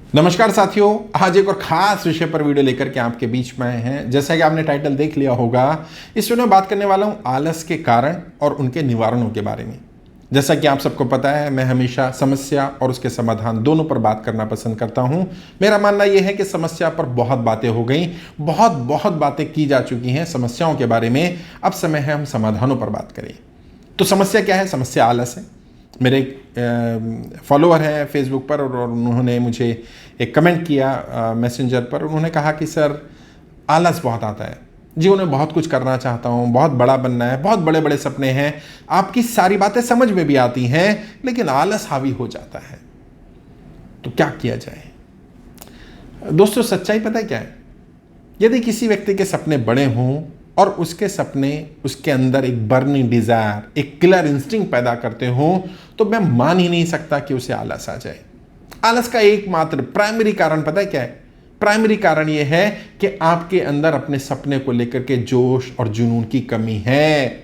नमस्कार साथियों, आज एक और खास विषय पर वीडियो लेकर के आपके बीच में आए हैं। जैसा कि आपने टाइटल देख लिया होगा, इस वीडियो में बात करने वाला हूं आलस के कारण और उनके निवारणों के बारे में। जैसा कि आप सबको पता है, मैं हमेशा समस्या और उसके समाधान दोनों पर बात करना पसंद करता हूं। मेरा मानना यह है कि समस्या पर बहुत बातें हो गई, बहुत बातें की जा चुकी हैं समस्याओं के बारे में। अब समय है हम समाधानों पर बात करें। तो समस्या क्या है? समस्या आलस है। मेरे फॉलोअर हैं फेसबुक पर और उन्होंने मुझे एक कमेंट किया मैसेंजर पर। उन्होंने कहा कि सर, आलस बहुत आता है, जीवन में बहुत कुछ करना चाहता हूँ, बहुत बड़ा बनना है, बहुत बड़े बड़े सपने हैं, आपकी सारी बातें समझ में भी आती हैं, लेकिन आलस हावी हो जाता है। तो क्या किया जाए? दोस्तों, सच्चाई पता है क्या है? यदि किसी व्यक्ति के सपने बड़े हों और उसके सपने उसके अंदर एक बर्निंग डिजायर, एक किलर इंस्टिंक्ट पैदा करते हों, तो मैं मान ही नहीं सकता कि उसे आलस आ जाए। आलस का एकमात्र प्राइमरी कारण पता है क्या है? प्राइमरी कारण यह है कि आपके अंदर अपने सपने को लेकर के जोश और जुनून की कमी है।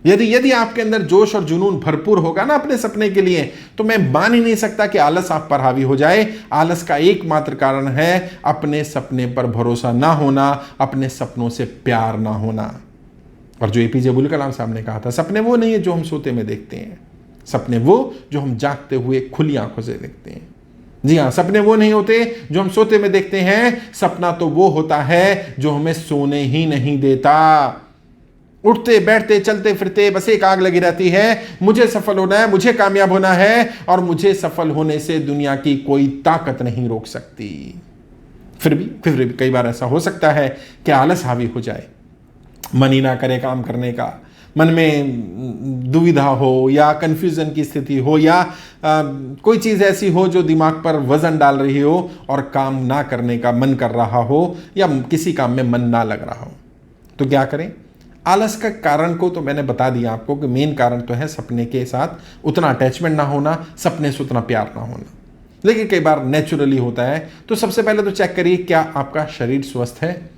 यदि आपके अंदर जोश और जुनून भरपूर होगा ना अपने सपने के लिए, तो मैं मान ही नहीं सकता कि आलस आप पर हावी हो जाए। आलस का एकमात्र कारण है अपने सपने पर भरोसा ना होना, अपने सपनों से प्यार ना होना। और जो एपीजे अब्दुल कलाम साहब ने कहा था, सपने वो नहीं है जो हम सोते में देखते हैं, सपने वो जो हम जागते हुए खुली आंखों से देखते हैं। जी हाँ, सपने वो नहीं होते जो हम सोते में देखते हैं। सपना तो वो होता है जो हमें सोने ही नहीं देता। उठते बैठते चलते फिरते बस एक आग लगी रहती है, मुझे सफल होना है, मुझे कामयाब होना है, और मुझे सफल होने से दुनिया की कोई ताकत नहीं रोक सकती। फिर भी कई बार ऐसा हो सकता है कि आलस हावी हो जाए, मन ही ना करे काम करने का, मन में दुविधा हो या कंफ्यूजन की स्थिति हो या कोई चीज़ ऐसी हो जो दिमाग पर वजन डाल रही हो और काम ना करने का मन कर रहा हो या किसी काम में मन ना लग रहा हो। तो क्या करें? आलस का कारण को तो मैंने बता दिया आपको कि मेन कारण तो है सपने के साथ उतना अटैचमेंट ना होना, सपने से उतना प्यार ना होना। लेकिन कई बार नेचुरली होता है। तो सबसे पहले तो चेक करिए, क्या आपका शरीर स्वस्थ है?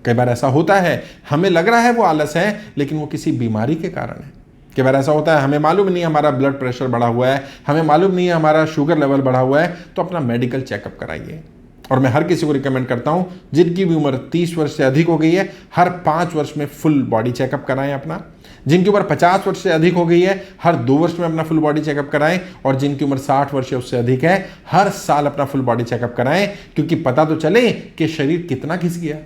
कई बार ऐसा होता है, हमें लग रहा है वो आलस है, लेकिन वो किसी बीमारी के कारण है। कई बार ऐसा होता है, हमें मालूम नहीं हमारा ब्लड प्रेशर बढ़ा हुआ है, हमें मालूम नहीं है हमारा शुगर लेवल बढ़ा हुआ है, तो अपना मेडिकल चेकअप कराइए। और मैं हर किसी को रिकमेंड करता हूं, जिनकी भी उम्र 30 वर्ष से अधिक हो गई है, हर 5 वर्ष में फुल बॉडी चेकअप कराएं अपना। जिनकी उम्र 50 वर्ष से अधिक हो गई है, हर 2 वर्ष में अपना फुल बॉडी चेकअप कराएं। और जिनकी उम्र 60 वर्ष से उससे अधिक है, हर साल अपना फुल बॉडी चेकअप कराएं, क्योंकि पता तो चले कि शरीर कितना घिस गया।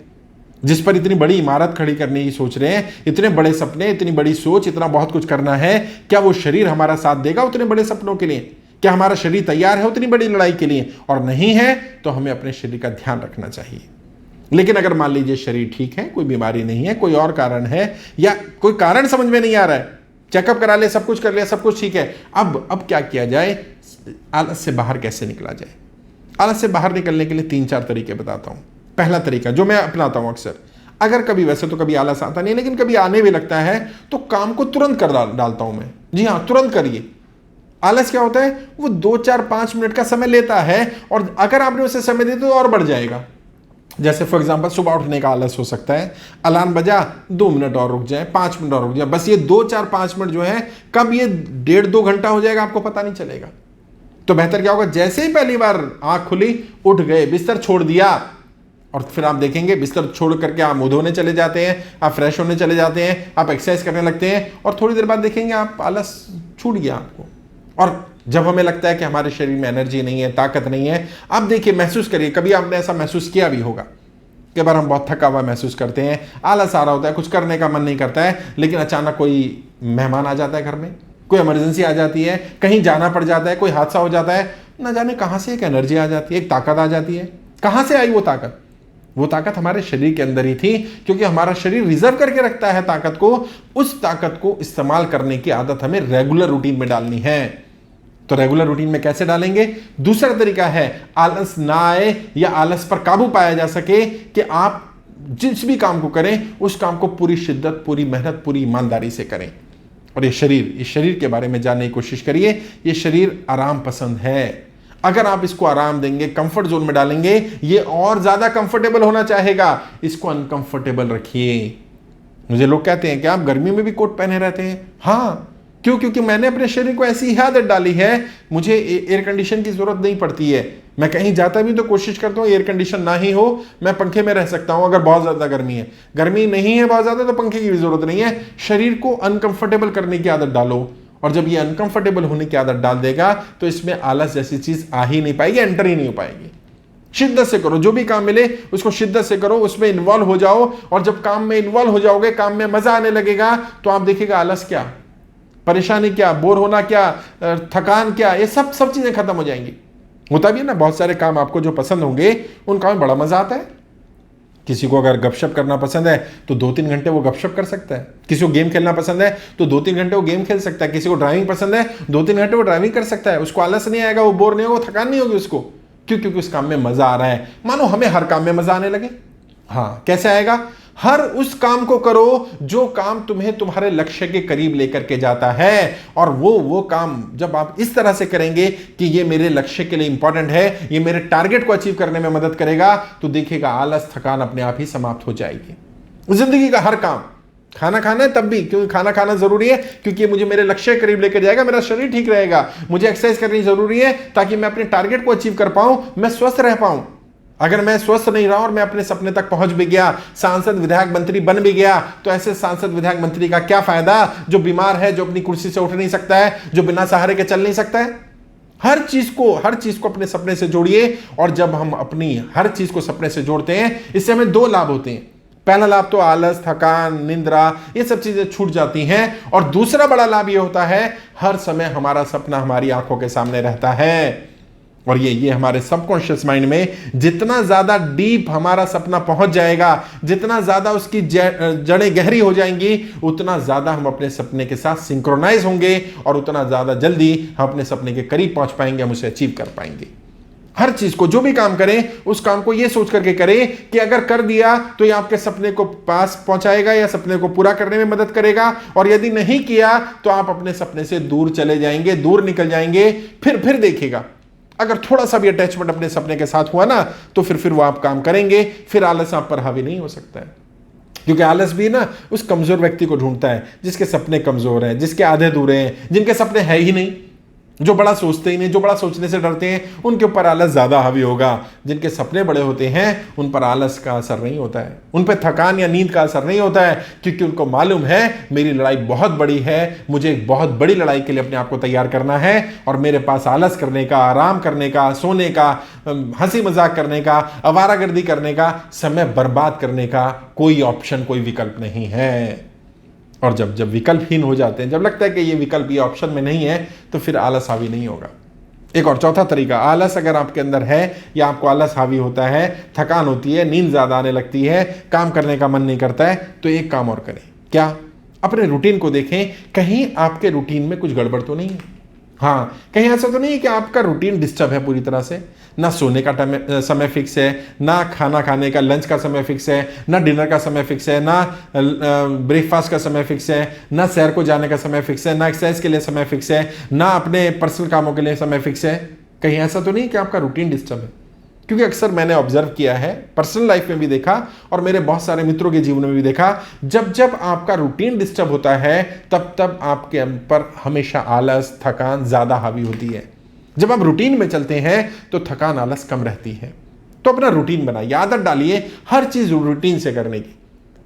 जिस पर इतनी बड़ी इमारत खड़ी करने की सोच रहे हैं, इतने बड़े सपने, इतनी बड़ी सोच, इतना बहुत कुछ करना है, क्या वो शरीर हमारा साथ देगा उतने बड़े सपनों के लिए? क्या हमारा शरीर तैयार है उतनी बड़ी लड़ाई के लिए? और नहीं है तो हमें अपने शरीर का ध्यान रखना चाहिए। लेकिन अगर मान लीजिए शरीर ठीक है, कोई बीमारी नहीं है, कोई और कारण है या कोई कारण समझ में नहीं आ रहा है, चेकअप करा ले, सब कुछ कर लिया, सब कुछ ठीक है, अब क्या किया जाए? आलस से बाहर कैसे निकला जाए? आलस से बाहर निकलने के लिए 3-4 तरीके बताता हूं। पहला तरीका जो मैं अपनाता हूं अक्सर, अगर कभी, वैसे तो कभी आलस आता नहीं, लेकिन कभी आने भी लगता है, तो काम को तुरंत कर डालता हूं मैं। जी हाँ, तुरंत करिए। आलस क्या होता है? वो 2-4-5 मिनट का समय लेता है, और अगर आपने उसे समय दिया तो और बढ़ जाएगा। जैसे फॉर एग्जांपल, सुबह उठने का आलस हो सकता है, अलार्म बजा, 2 मिनट और रुक जाए, 5 मिनट और रुक जाए, बस ये 2-4-5 मिनट जो है, कब ये 1.5-2 घंटा हो जाएगा आपको पता नहीं चलेगा। तो बेहतर क्या होगा, जैसे ही पहली बार आंख खुली, उठ गए, बिस्तर छोड़ दिया, और फिर आप देखेंगे बिस्तर छोड़ करके आप मुंह धोने चले जाते हैं, आप फ्रेश होने चले जाते हैं, आप एक्सरसाइज करने लगते हैं, और थोड़ी देर बाद देखेंगे आप आलस छूट गया आपको। और जब हमें लगता है कि हमारे शरीर में एनर्जी नहीं है, ताकत नहीं है, आप देखिए, महसूस करिए, कभी आपने ऐसा महसूस किया भी होगा। कई बार हम बहुत थका हुआ महसूस करते हैं, आलस आ रहा होता है, कुछ करने का मन नहीं करता है, लेकिन अचानक कोई मेहमान आ जाता है घर में, कोई इमरजेंसी आ जाती है, कहीं जाना पड़ जाता है, कोई हादसा हो जाता है, ना जाने कहां से एक एनर्जी आ जाती है, एक ताकत आ जाती है। कहां से आई वो ताकत? वो ताकत हमारे शरीर के अंदर ही थी, क्योंकि हमारा शरीर रिजर्व करके रखता है ताकत को। उस ताकत को इस्तेमाल करने की आदत हमें रेगुलर रूटीन में डालनी है। तो रेगुलर रूटीन में कैसे डालेंगे? दूसरा तरीका है, आलस ना आए या आलस पर काबू पाया जा सके, कि आप जिस भी काम को करें, उस काम को पूरी शिद्दत, पूरी मेहनत, पूरी ईमानदारी से करें। और ये शरीर के बारे में जानने की कोशिश करिए। ये शरीर आराम पसंद है। अगर आप इसको आराम देंगे, कंफर्ट जोन में डालेंगे, ये और ज्यादा कंफर्टेबल होना चाहेगा। इसको अनकंफर्टेबल रखिए। मुझे लोग कहते हैं कि आप गर्मी में भी कोट पहने रहते हैं। हाँ, क्यों? क्योंकि मैंने अपने शरीर को ऐसी ही आदत डाली है, मुझे एयर कंडीशन की जरूरत नहीं पड़ती है। मैं कहीं जाता भी तो कोशिश करता हूँ एयर कंडीशन ना ही हो, मैं पंखे में रह सकता हूं अगर बहुत ज्यादा गर्मी है। गर्मी नहीं है बहुत ज्यादा तो पंखे की भी जरूरत नहीं है। शरीर को अनकंफर्टेबल करने की आदत डालो, और जब ये अनकंफर्टेबल होने की आदत डाल देगा तो इसमें आलस जैसी चीज आ ही नहीं पाएगी, एंटर ही नहीं हो पाएगी। शिद्दत से करो, जो भी काम मिले उसको शिद्दत से करो, उसमें इन्वॉल्व हो जाओ, और जब काम में इन्वॉल्व हो जाओगे, काम में मजा आने लगेगा, तो आप देखिएगा आलस क्या, परेशानी क्या, बोर होना क्या, थकान क्या, ये सब चीजें खत्म हो जाएंगी। होता भी है ना, बहुत सारे काम आपको जो पसंद होंगे उन काम में बड़ा मजा आता है। किसी को अगर गपशप करना पसंद है तो 2-3 घंटे वो गपशप कर सकता है। किसी को गेम खेलना पसंद है तो 2-3 घंटे वो गेम खेल सकता है। किसी को ड्राइविंग पसंद है 2-3 घंटे वो ड्राइविंग कर सकता है। उसको आलस नहीं आएगा, वो बोर नहीं होगा, वो थकान नहीं होगी उसको। क्यों? क्योंकि उस काम में मजा आ रहा है। मानो हमें हर काम में मजा आने लगे। हाँ, कैसे आएगा? हर उस काम को करो जो काम तुम्हें तुम्हारे लक्ष्य के करीब लेकर के जाता है, और वो काम जब आप इस तरह से करेंगे कि ये मेरे लक्ष्य के लिए इंपॉर्टेंट है, ये मेरे टारगेट को अचीव करने में मदद करेगा, तो देखिएगा आलस, थकान अपने आप ही समाप्त हो जाएगी। जिंदगी का हर काम, खाना खाना है तब भी, क्योंकि खाना खाना जरूरी है, क्योंकि ये मुझे मेरे लक्ष्य के करीब लेकर जाएगा, मेरा शरीर ठीक रहेगा। मुझे एक्सरसाइज करनी जरूरी है ताकि मैं अपने टारगेट को अचीव कर पाऊं, मैं स्वस्थ रह पाऊं। अगर मैं स्वस्थ नहीं रहा और मैं अपने सपने तक पहुंच भी गया, सांसद विधायक मंत्री बन भी गया, तो ऐसे सांसद विधायक मंत्री का क्या फायदा जो बीमार है, जो अपनी कुर्सी से उठ नहीं सकता है, जो बिना सहारे के चल नहीं सकता है। हर चीज को अपने सपने से जोड़िए, और जब हम अपनी हर चीज को सपने से जोड़ते हैं, इससे हमें 2 लाभ होते हैं। पहला लाभ तो आलस, थकान, निंद्रा, ये सब चीजें छूट जाती हैं, और दूसरा बड़ा लाभ ये होता है हर समय हमारा सपना हमारी आंखों के सामने रहता है। और ये हमारे सबकॉन्शियस माइंड में जितना ज्यादा डीप हमारा सपना पहुंच जाएगा, जितना ज्यादा उसकी जड़ें गहरी हो जाएंगी, उतना ज्यादा हम अपने सपने के साथ सिंक्रोनाइज होंगे, और उतना ज्यादा जल्दी हम अपने सपने के करीब पहुंच पाएंगे, हम उसे अचीव कर पाएंगे। हर चीज को, जो भी काम करें, उस काम को ये सोच करके करें कि अगर कर दिया तो ये आपके सपने को पास पहुंचाएगा या सपने को पूरा करने में मदद करेगा, और यदि नहीं किया तो आप अपने सपने से दूर चले जाएंगे, दूर निकल जाएंगे। फिर देखिएगा, अगर थोड़ा सा भी अटैचमेंट अपने सपने के साथ हुआ ना, तो फिर वो आप काम करेंगे, फिर आलस आप पर हावी नहीं हो सकता है। क्योंकि आलस भी ना उस कमजोर व्यक्ति को ढूंढता है जिसके सपने कमजोर हैं, जिसके आधे अधूरे हैं, जिनके सपने है ही नहीं, जो बड़ा सोचते ही नहीं, जो बड़ा सोचने से डरते हैं, उनके ऊपर आलस ज्यादा हावी होगा। जिनके सपने बड़े होते हैं उन पर आलस का असर नहीं होता है, उन पर थकान या नींद का असर नहीं होता है, क्योंकि उनको मालूम है मेरी लड़ाई बहुत बड़ी है, मुझे एक बहुत बड़ी लड़ाई के लिए अपने आप को तैयार करना है, और मेरे पास आलस करने का, आराम करने का, सोने का, हंसी मजाक करने का, आवारागर्दी करने का, समय बर्बाद करने का कोई ऑप्शन, कोई विकल्प नहीं है। और जब विकल्पहीन हो जाते हैं, जब लगता है कि ये विकल्प, ये ऑप्शन में नहीं है, तो फिर आलस हावी नहीं होगा। एक और चौथा तरीका, आलस अगर आपके अंदर है या आपको आलस हावी होता है, थकान होती है, नींद ज्यादा आने लगती है, काम करने का मन नहीं करता है, तो एक काम और करें। क्या? अपने रूटीन को देखें, कहीं आपके रूटीन में कुछ गड़बड़ तो नहीं है। हाँ, कहीं ऐसा तो नहीं है कि आपका रूटीन डिस्टर्ब है पूरी तरह से, ना सोने का समय फिक्स है, ना खाना खाने का लंच का समय फिक्स है, ना डिनर का समय फिक्स है, ना ब्रेकफास्ट का समय फिक्स है, ना सैर को जाने का समय फिक्स है, ना एक्सरसाइज के लिए समय फिक्स है, ना अपने पर्सनल कामों के लिए समय फिक्स है। कहीं ऐसा तो नहीं कि आपका रूटीन डिस्टर्ब है? क्योंकि अक्सर मैंने ऑब्जर्व किया है, पर्सनल लाइफ में भी देखा और मेरे बहुत सारे मित्रों के जीवन में भी देखा, जब आपका रूटीन डिस्टर्ब होता है तब आपके ऊपर हमेशा आलस, थकान ज्यादा हावी होती है। जब आप रूटीन में चलते हैं तो थकान, आलस कम रहती है। तो अपना रूटीन बनाइए, आदत डालिए हर चीज रूटीन से करने की।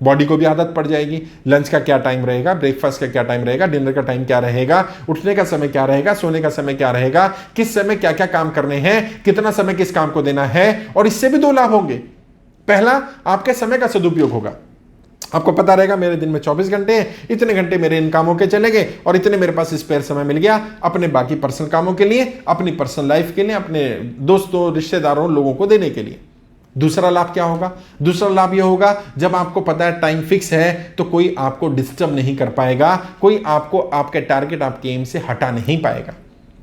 बॉडी को भी आदत पड़ जाएगी, लंच का क्या टाइम रहेगा, ब्रेकफास्ट का क्या टाइम रहेगा, डिनर का टाइम क्या रहेगा, उठने का समय क्या रहेगा, सोने का समय क्या रहेगा, किस समय क्या क्या काम करने हैं, कितना समय किस काम को देना है। और इससे भी 2 लाभ होंगे। पहला, आपके समय का सदुपयोग होगा। आपको पता रहेगा मेरे दिन में 24 घंटे हैं, इतने घंटे मेरे इन कामों के चले गए और इतने मेरे पास स्पेयर समय मिल गया अपने बाकी पर्सनल कामों के लिए, अपनी पर्सनल लाइफ के लिए, अपने दोस्तों, रिश्तेदारों, लोगों को देने के लिए। दूसरा लाभ क्या होगा? दूसरा लाभ यह होगा, जब आपको पता है टाइम फिक्स है तो कोई आपको डिस्टर्ब नहीं कर पाएगा, कोई आपको आपके टारगेट, आपके एम से हटा नहीं पाएगा।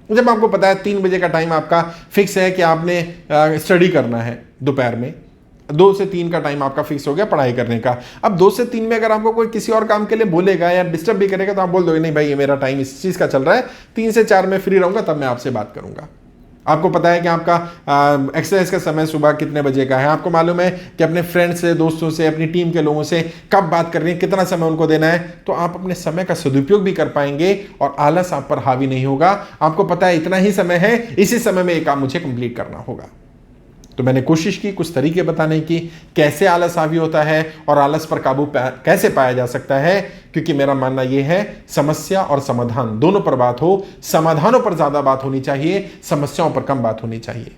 जब आपको पता है 3 बजे का टाइम आपका फिक्स है कि आपने स्टडी करना है, दोपहर में 2 से 3 का टाइम आपका फिक्स हो गया पढ़ाई करने का। अब 2 से 3 में अगर आपको कोई किसी और काम के लिए बोलेगा या डिस्टर्ब भी करेगा तो आप बोल दोगे नहीं भाई, ये मेरा टाइम इस चीज का चल रहा है, 3 से 4 में फ्री रहूंगा, तब मैं आपसे बात करूंगा। आपको पता है कि आपका एक्सरसाइज का समय सुबह कितने बजे का है, आपको मालूम है कि अपने फ्रेंड्स से, दोस्तों से, अपनी टीम के लोगों से कब बात करनी है, कितना समय उनको देना है, तो आप अपने समय का सदुपयोग भी कर पाएंगे और आलस आप पर हावी नहीं होगा। आपको पता है इतना ही समय है, इसी समय में एक काम मुझे कंप्लीट करना होगा। तो मैंने कोशिश की कुछ तरीके बताने की, कैसे आलस हावी होता है और आलस पर काबू कैसे पाया जा सकता है, क्योंकि मेरा मानना यह है समस्या और समाधान दोनों पर बात हो, समाधानों पर ज्यादा बात होनी चाहिए, समस्याओं पर कम बात होनी चाहिए।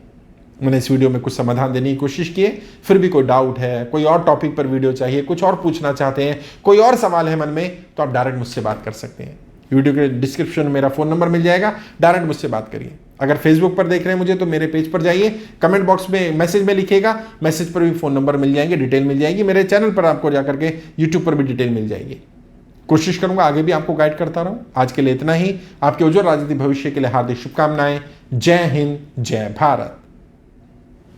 मैंने इस वीडियो में कुछ समाधान देने की कोशिश की है। फिर भी कोई डाउट है, कोई और टॉपिक पर वीडियो चाहिए, कुछ और पूछना चाहते हैं, कोई और सवाल है मन में, तो आप डायरेक्ट मुझसे बात कर सकते हैं। वीडियो के डिस्क्रिप्शन में मेरा फोन नंबर मिल जाएगा, डायरेक्ट मुझसे बात करिए। अगर फेसबुक पर देख रहे हैं मुझे तो मेरे पेज पर जाइए, कमेंट बॉक्स में मैसेज में लिखिएगा, मैसेज पर भी फोन नंबर मिल जाएंगे, डिटेल मिल जाएगी। मेरे चैनल पर आपको जाकर के यूट्यूब पर भी डिटेल मिल जाएगी। कोशिश करूंगा आगे भी आपको गाइड करता रहूं। आज के लिए इतना ही। आपके उज्जवल राजनीतिक भविष्य के लिए हार्दिक शुभकामनाएं। जय हिंद, जय भारत।